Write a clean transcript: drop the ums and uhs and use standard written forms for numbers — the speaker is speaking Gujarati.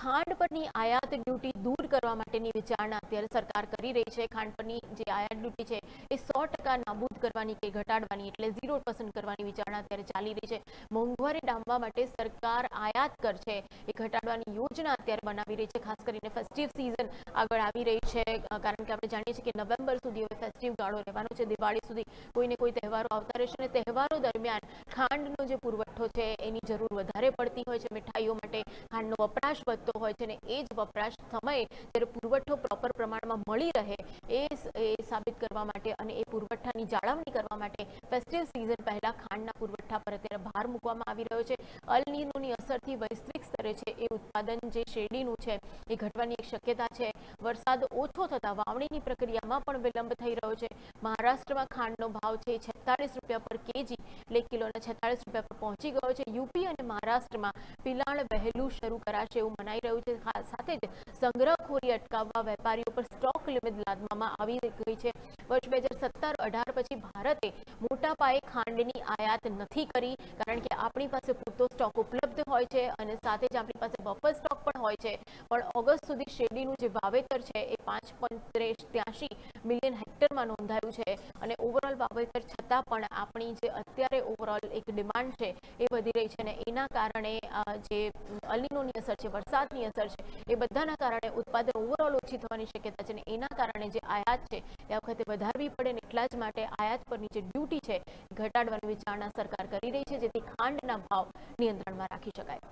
ખાંડ પરની આયાત ડ્યુટી દૂર કરવા માટેની વિચારણા અત્યારે સરકાર કરી રહી છે। ખાંડ પરની જે આયાત ડ્યુટી છે એ 100% નાબૂદ કરવાની કે ઘટાડવાની એટલે 0% કરવાની વિચારણા અત્યારે ચાલી રહી છે। મોંઘવારી ડામવા માટે સરકાર આયાત કર છે એ ઘટાડવાની યોજના અત્યારે બનાવી રહી છે। ખાસ કરીને ફેસ્ટિવ સિઝન આગળ આવી રહી છે, કારણ કે આપણે જાણીએ છીએ કે નવેમ્બર સુધી હવે ફેસ્ટિવ ગાળો રહેવાનો છે। દિવાળી સુધી કોઈને કોઈ તહેવારો આવતા રહેશે અને તહેવારો દરમિયાન ખાંડનો જે પુરવઠો છે એની જરૂર વધારે પડતી હોય છે। મીઠાઈઓ માટે ખાંડનો વપરાશ વધતો હોય છે અને એ જ વપરાશ સમયે જ્યારે પુરવઠો પ્રોપર પ્રમાણમાં મળી રહે એ સાબિત કરવા માટે અને એ પુરવઠાની જાળવણી કરવા માટે ફેસ્ટિવ સિઝન પહેલા ખાંડના પુરવઠા પર અત્યારે ભાર મૂકવામાં આવી રહ્યો છે। અલ નીનોની અસરથી વૈશ્વિક સ્તરે છે એ ઉત્પાદન જે શેરડીનું છે એ ઘટવાની એક શક્યતા છે। વરસાદ ઓછો થતાં વાવણીની પ્રક્રિયામાં પણ વિલંબ થઈ રહ્યો છે। મહારાષ્ટ્રમાં ખાંડનો ભાવ છે 46 રૂપિયા પર કેજી એટલે કિલોના 46 રૂપિયા પર પહોંચી ગયો છે। યુપી અને મહારાષ્ટ્રમાં પિલાણ વહેલું શરૂ કરાશે એવું મનાઈ રહ્યું છે। સાથે જ સંગ્રહખોરી અટકાવવા વેપારીઓ પર સ્ટોક લિમિટ લાદવામાં આવી ગઈ છે। વર્ષ 2017-18 પછી ભારતે મોટા પાયે ખાંડની આયાત નથી કરી, કારણ કે આપણી પાસે પૂરતો સ્ટોક ઉપલબ્ધ હોય છે અને સાથે જ આપણી પાસે બફર સ્ટોક પણ હોય છે। પણ ઓગસ્ટ સુધી શેરડીનું જે વાવેતર છે એ 5.83 મિલિયન હેક્ટરમાં નોંધાયું છે અને ઓવરઓલ વાવેતર છતાં પણ આપણી જે અત્યારે ઓવરઓલ એક ડિમાન્ડ છે એ વધી રહી છે અને એના કારણે જે અલ નીનોની અસર છે, વરસાદની અસર છે, એ બધાના કારણે ઉત્પાદન ઓવરઓલ ઓછી થવાની શક્યતા છે અને એના કારણે જે આયાત છે એ વખતે વધારવી પડે ને એટલા જ માટે આયાત પરની જે ડ્યુટી છે ઘટાડવાની વિચારણા સરકાર કરી રહી છે, જેથી ખાંડના ભાવ નિયંત્રણમાં રાખી શકાય।